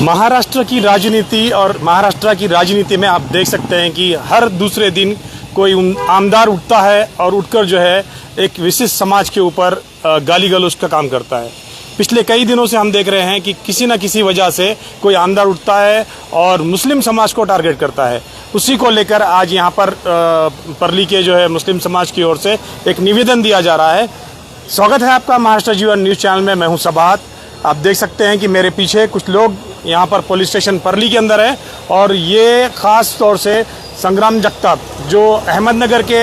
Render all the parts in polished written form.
महाराष्ट्र की राजनीति और महाराष्ट्र की राजनीति में आप देख सकते हैं कि हर दूसरे दिन कोई आमदार उठता है और उठकर जो है एक विशिष्ट समाज के ऊपर गाली गलौज का काम करता है। पिछले कई दिनों से हम देख रहे हैं कि किसी न किसी वजह से कोई आमदार उठता है और मुस्लिम समाज को टारगेट करता है। उसी को लेकर आज यहाँ पर परली के जो है मुस्लिम समाज की ओर से एक निवेदन दिया जा रहा है। स्वागत है आपका महाराष्ट्र जीवन न्यूज़ चैनल में। मैं हूँ सबात। आप देख सकते हैं कि मेरे पीछे कुछ लोग यहाँ पर पुलिस स्टेशन परली के अंदर है और ये ख़ास तौर से संग्राम जगताप जो अहमदनगर के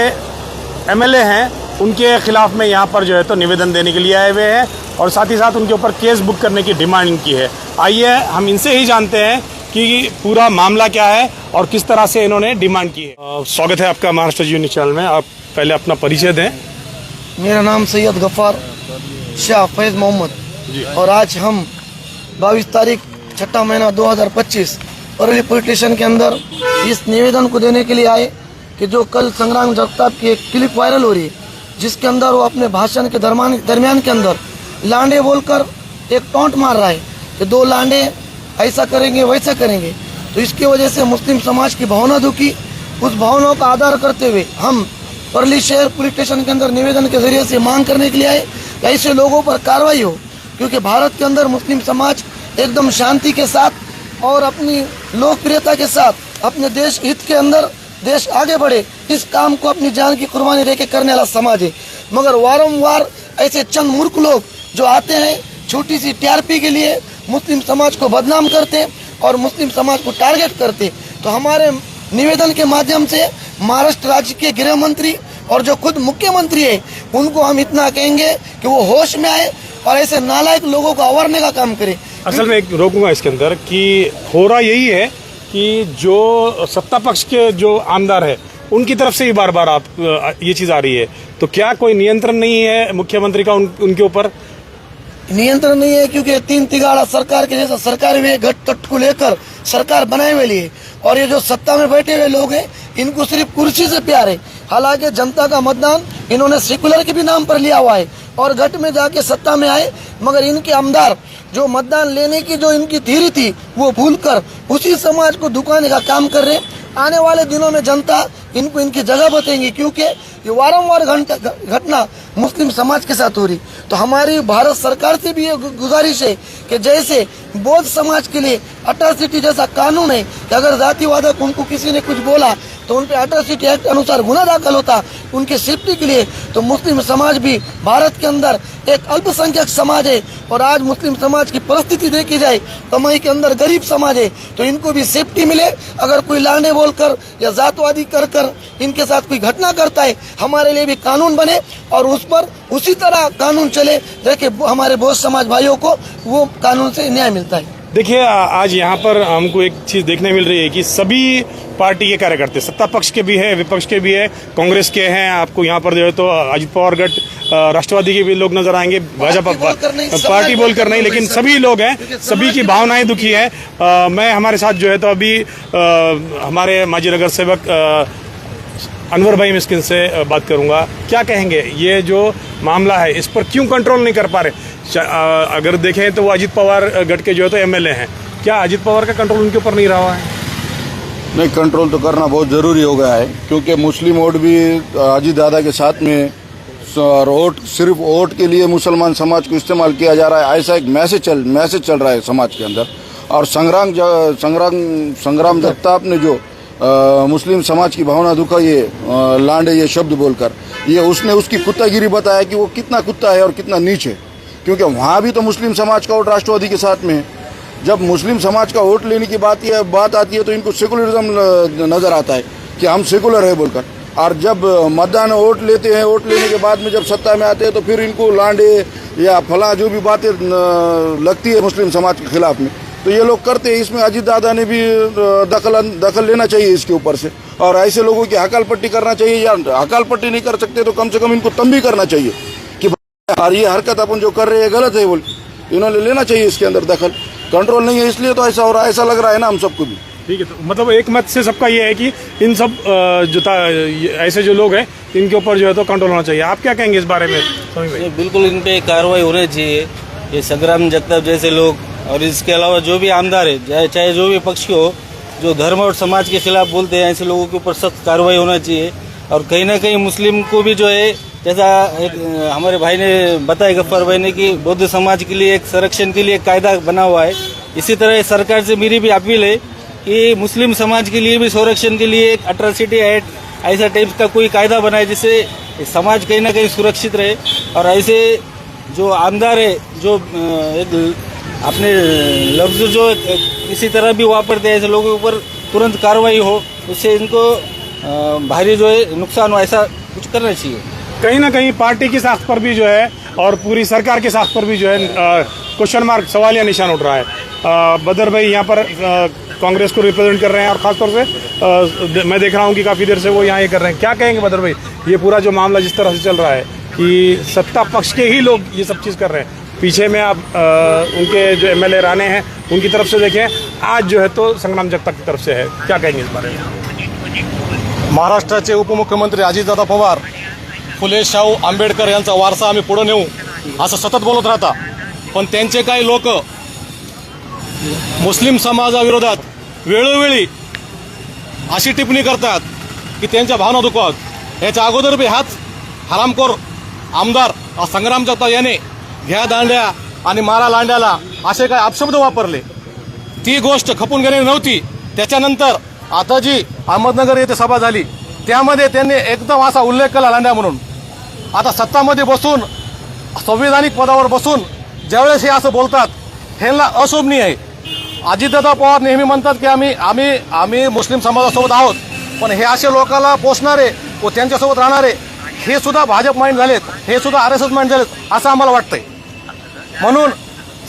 एमएलए हैं उनके खिलाफ में यहाँ पर जो है तो निवेदन देने के लिए आए हुए हैं और साथ ही साथ उनके ऊपर केस बुक करने की डिमांड की है। आइए हम इनसे ही जानते हैं कि पूरा मामला क्या है और किस तरह से इन्होंने डिमांड की है। स्वागत है आपका महाराष्ट्र जीवन न्यूज़ चैनल में। आप पहले अपना परिचय दें। मेरा नाम सैयद गफ्फार शाह फैज़ मोहम्मद और आज हम 22 तारीख 6 महीना 2025 परली पुलिस स्टेशन के अंदर इस निवेदन को देने के लिए आए कि जो कल संग्राम जगताप की एक क्लिप वायरल हो रही है जिसके अंदर वो अपने भाषण के दरमियान के अंदर लांडे बोलकर एक टॉन्ट मार रहा है कि दो लांडे ऐसा करेंगे वैसा करेंगे। तो इसकी वजह से मुस्लिम समाज की भावना दुखी। उस भावनाओं का आधार करते हुए हम परली शहर पुलिस स्टेशन के अंदर निवेदन के जरिए से मांग करने के लिए आए कि ऐसे लोगों पर कार्रवाई हो, क्योंकि भारत के अंदर मुस्लिम समाज एकदम शांति के साथ और अपनी लोकप्रियता के साथ अपने देश हित के अंदर देश आगे बढ़े इस काम को अपनी जान की कुर्बानी देके करने वाला समाज है। मगर वारंवार ऐसे चंद मूर्ख लोग जो आते हैं छोटी सी टीआरपी के लिए मुस्लिम समाज को बदनाम करते और मुस्लिम समाज को टारगेट करते। तो हमारे निवेदन के माध्यम से महाराष्ट्र राज्य के गृह मंत्री और जो खुद मुख्यमंत्री है उनको हम इतना कहेंगे कि वो होश में आए और ऐसे नालायक लोगों को अवरने का काम करे। असल में एक रोकूंगा इसके अंदर कि हो रहा यही है कि जो सत्ता पक्ष के जो आमदार है उनकी तरफ से ही बार बार आप ये चीज आ रही है, तो क्या कोई नियंत्रण नहीं है मुख्यमंत्री का उनके ऊपर? नियंत्रण नहीं है, क्योंकि तीन तिगाड़ा सरकार के जैसा सरकार में गठ तट को लेकर सरकार बनाए हुए लिए और ये जो सत्ता में बैठे हुए लोग हैं इनको सिर्फ कुर्सी से प्यार है। हालांकि जनता का मतदान इन्होंने सेकुलर के भी नाम पर लिया हुआ है और गठ में जाके सत्ता में आए, मगर इनके आमदार जो मतदान लेने की जो इनकी थ्योरी थी वो भूलकर उसी समाज को दुकाने का काम कर रहे। आने वाले दिनों में जनता इनको इनकी जगह बताएंगी, क्योंकि ये वारंवार घटना मुस्लिम समाज के साथ हो रही। तो हमारी भारत सरकार से भी ये गुजारिश है कि जैसे बौद्ध समाज के लिए अट्रॉसिटी जैसा कानून है कि अगर जातिवादक उनको किसी ने कुछ बोला तो उन पे अट्रॉसिटी एक्ट अनुसार गुना दाखिल होता उनकी सेफ्टी के लिए, तो मुस्लिम समाज भी भारत के अंदर एक अल्पसंख्यक समाज है और आज मुस्लिम समाज की परिस्थिति देखी जाए कमाई के अंदर गरीब समाज है, तो इनको भी सेफ्टी मिले। अगर कोई लाने बोलकर या जातवादी कर इनके साथ कोई घटना करता है हमारे लिए भी कानून बने और उस पर उसी तरह कानून चले जैसे हमारे बौद्ध समाज भाइयों को वो कानून से न्याय मिलता है। देखिए, आज यहाँ पर हमको एक चीज देखने मिल रही है कि सभी पार्टी के कार्यकर्ते, सत्ता पक्ष के भी है, विपक्ष के भी है, कांग्रेस के हैं, आपको यहाँ पर जो है तो अजित पवार गट, राष्ट्रवादी के भी लोग नजर आएंगे, भाजपा पार्टी बोलकर नहीं, लेकिन सभी लोग हैं, सभी की भावनाएं दुखी है। मैं हमारे साथ जो है तो अभी हमारे माजी नगर सेवक अनवर भाई मिस्किन से बात करूंगा। क्या कहेंगे, ये जो मामला है इस पर क्यों कंट्रोल नहीं कर पा रहे? अगर देखें तो वो अजित पवार गट के जो है तो एमएलए हैं, क्या अजित पवार का कंट्रोल उनके ऊपर नहीं रहा है? नहीं, कंट्रोल तो करना बहुत ज़रूरी हो गया है, क्योंकि मुस्लिम वोट भी अजित दादा के साथ में और वोट सिर्फ वोट के लिए मुसलमान समाज को इस्तेमाल किया जा रहा है, ऐसा एक मैसेज चल रहा है समाज के अंदर। और संग्राम जगताप ने जो मुस्लिम समाज की भावना दुखा ये लांडे ये शब्द बोलकर ये उसने उसकी कुत्तागिरी बताया कि वो कितना कुत्ता है और कितना नीच है, क्योंकि वहाँ भी तो मुस्लिम समाज का वोट राष्ट्रवादी के साथ में है। जब मुस्लिम समाज का वोट लेने की बात आती है तो इनको सेकुलरिज्म नजर आता है कि हम सेकुलर है बोलकर, और जब मतदान वोट लेते हैं, वोट लेने के बाद में जब सत्ता में आते हैं तो फिर इनको लांडे या फला जो भी बातें लगती है मुस्लिम समाज के खिलाफ में तो ये लोग करते हैं। इसमें अजित दादा ने भी दखल लेना चाहिए इसके ऊपर से, और ऐसे लोगों की हकाल पट्टी करना चाहिए, या हकाल पट्टी नहीं कर सकते तो कम से कम इनको तंबी करना चाहिए कि ये हरकत अपन जो कर रहे हैं गलत है, बोल इन्होंने लेना चाहिए इसके अंदर दखल। कंट्रोल नहीं है इसलिए तो ऐसा हो रहा है, ऐसा लग रहा है ना हम सबको भी। ठीक है, तो मतलब एक मत से सबका ये है कि इन सब ऐसे जो लोग हैं इनके ऊपर जो है तो कंट्रोल होना चाहिए। आप क्या कहेंगे इस बारे में? बिल्कुल इन पे कार्रवाई होनी चाहिए। ये संग्राम जगताप जैसे लोग और इसके अलावा जो भी आमदार है, चाहे जो भी पक्ष हो, जो धर्म और समाज के खिलाफ बोलते हैं, ऐसे लोगों के ऊपर सख्त कार्रवाई होना चाहिए। और कहीं ना कहीं मुस्लिम को भी जो है, जैसा एक हमारे भाई ने बताया, गफ्फार भाई ने, कि बौद्ध समाज के लिए एक संरक्षण के लिए एक कायदा बना हुआ है। इसी तरह सरकार से मेरी भी अपील है कि मुस्लिम समाज के लिए भी संरक्षण के लिए एक अट्रॉसिटी एक्ट ऐसा टाइप का कोई कायदा बनाए, जिससे समाज कहीं ना कहीं सुरक्षित रहे। और ऐसे जो आमदार है, जो एक अपने लफ्ज जो किसी तरह भी वापरते हैं, ऐसे लोगों के ऊपर तुरंत कार्रवाई हो, उससे इनको भारी जो है नुकसान हो, ऐसा कुछ करना चाहिए। कहीं ना कहीं पार्टी की साख पर भी जो है और पूरी सरकार की साख पर भी जो है क्वेश्चन मार्क, सवालिया निशान उठ रहा है। बदर भाई यहाँ पर कांग्रेस को रिप्रेजेंट कर रहे हैं और खासतौर से मैं देख रहा हूँ कि काफ़ी देर से वो यहाँ ये कर रहे हैं। क्या कहेंगे बदर भाई, ये पूरा जो मामला जिस तरह से चल रहा है कि सत्ता पक्ष के ही लोग ये सब चीज़ कर रहे हैं, पीछे में आप उनके जो एमएलए राणे हैं उनकी तरफ से देखें, आज जो है तो संग्राम जगताप की तरफ से है, क्या कहेंगे इस बारे में? महाराष्ट्राचे उपमुख्यमंत्री अजितदादा पवार फुले शाहू आंबेडकर यांचा वारसा आम्ही पुढे नेऊ असं सतत बोलत राहता, पण त्यांचे काही लोक मुस्लिम समाजाविरोधात वेळोवेळी अशी टिप्पणी करतात की त्यांच्या भावना दुखावत। याच्या अगोदर बी हाच हरामखोर आमदार संग्राम जगताप याने घ्या दांड्या आणि मारा लांड्याला असे काही अपशब्द वापरले, ती गोष्ट खपून घेणे नव्हती। त्याच्यानंतर आता जी अहमदनगर येथे सभा झाली त्यामध्ये त्यांनी एकदम असा उल्लेख केला लांड्या म्हणून। आता सत्तामध्ये बसून, संविधानिक पदावर बसून ज्यावेळेस हे असं बोलतात, ह्यांना अशोभनीय आहे। अजितदादा पवार नेहमी म्हणतात की आम्ही मुस्लिम समाजासोबत आहोत, पण हे असे लोकांना पोषणारे व त्यांच्यासोबत राहणारे हे सुद्धा भाजप माइंड झालेत, हे सुद्धा RSS माइंड झालेत असं आम्हाला वाटतंय। म्हणून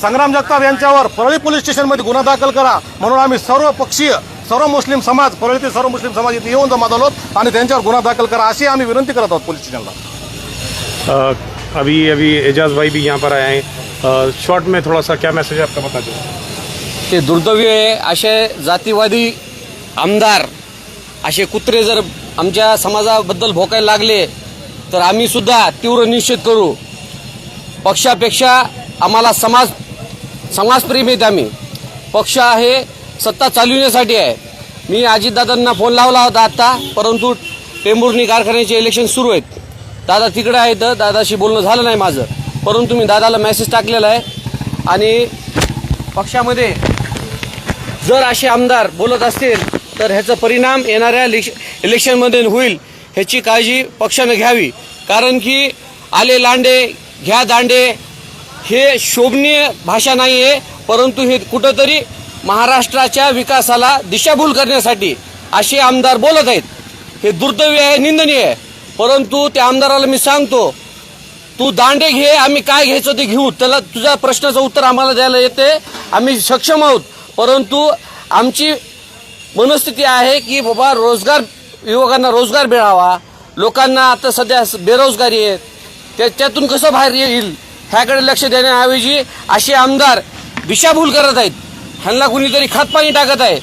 संग्राम जगताप यांच्यावर परळी पोलीस स्टेशनमध्ये गुन्हा दाखल करा म्हणून आम्ही सर्व पक्षीय, सर्व मुस्लिम समाज, परळीतील सर्व मुस्लिम समाज इथे येऊन जमा झालो आणि त्यांच्यावर गुन्हा दाखल करा अशी आम्ही विनंती करत आहोत पोलीस स्टेशनला। अभी एजाज भाई भी यहाँ पर आए हैं, शॉर्ट में थोड़ा सा क्या मैसेज आपका बता दो? ते दुर्दैवी आहे, असे जातीवादी आमदार, असे कुत्रे जर आमच्या समाजाबद्दल भोकायला लागले तर आम्ही सुद्धा तीव्र निषेध करू। पक्षापेक्षा आम्हाला समाजप्रेमी आहेत आम्ही। पक्ष आहे सत्ता चालविण्यासाठी आहे। मी अजितदादांना फोन लावला होता आता, परंतु टेंभुर्णी कारखान्याचे इलेक्शन सुरू आहेत, दादा तिकडे आहेत, दादाशी बोलणं झालं नाही माझं, परंतु मी दादाला मेसेज टाकलेला आहे। आणि पक्षामध्ये जर असे आमदार बोलत असतील तर ह्याचा परिणाम येणाऱ्या इलेक्शनमध्ये होईल, ह्याची काळजी पक्षाने घ्यावी। कारण की आले लांडे घ्या दांडे हे शोभनीय भाषा नाही आहे, परंतु हे कुठंतरी महाराष्ट्राच्या विकासाला दिशाभूल करण्यासाठी असे आमदार बोलत आहेत। हे दुर्दैवी आहे, निंदनीय आहे। परंतु त्या आमदाराला मी सांगतो, तू दांडे घे, आम्ही काय घ्यायचं ते घेऊ, त्याला तुझ्या प्रश्नाचं उत्तर आम्हाला द्यायला येते, आम्ही सक्षम आहोत। परंतु आमची मनस्थिती आहे की बाबा रोजगार, युवकांना रोजगार मिळावा, लोकांना आता सध्या बेरोजगारी आहे, त्यातून कसं बाहेर येईल ह्याकडे लक्ष देण्याऐवजी असे आमदार दिशाभूल करत आहेत, ह्यांना कुणीतरी खतपाणी टाकत आहे।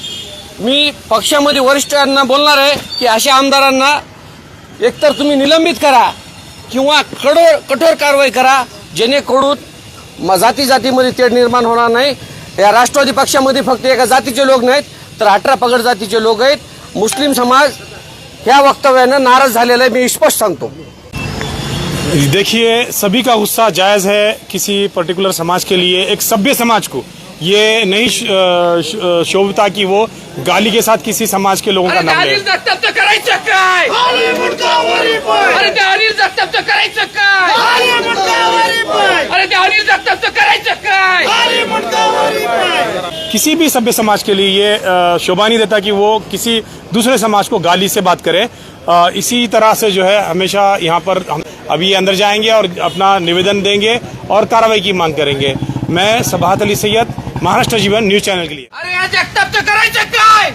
मी पक्षामध्ये वरिष्ठांना बोलणार आहे की अशा आमदारांना एकतर तुम्ही निलंबित करा किंवा कठोर कारवाई करा, जेणेकरून जातीमध्ये तेढ निर्माण होणार नाही। या राष्ट्रवादी पक्षामध्ये फक्त एका जातीचे लोक नाहीत तर 18 पगड जातीचे लोक आहेत। मुस्लिम समाज ह्या वक्तव्यानं नाराज झालेला आहे, मी स्पष्ट सांगतो। देखिए, सभी का गुस्सा जायज़ है। किसी पर्टिकुलर समाज के लिए, एक सभ्य समाज को ये नहीं शोभता कि वो गाली के साथ किसी समाज के लोगों का नाम ले। किसी भी सभ्य समाज के लिए ये शोभा नहीं देता कि वो किसी दूसरे समाज को गाली से बात करे। इसी तरह से जो है हमेशा यहाँ पर हम अभी अंदर जाएंगे और अपना निवेदन देंगे और कार्रवाई की मांग करेंगे। मैं सबाहत अली सैयद, महाराष्ट्र जीवन न्यूज चैनल के लिए। अरे या जगतापचं करायचं काय?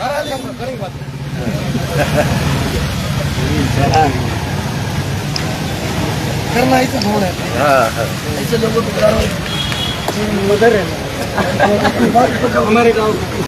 करना ही तो होना है। ऐसे लोगों को हमारे गाँव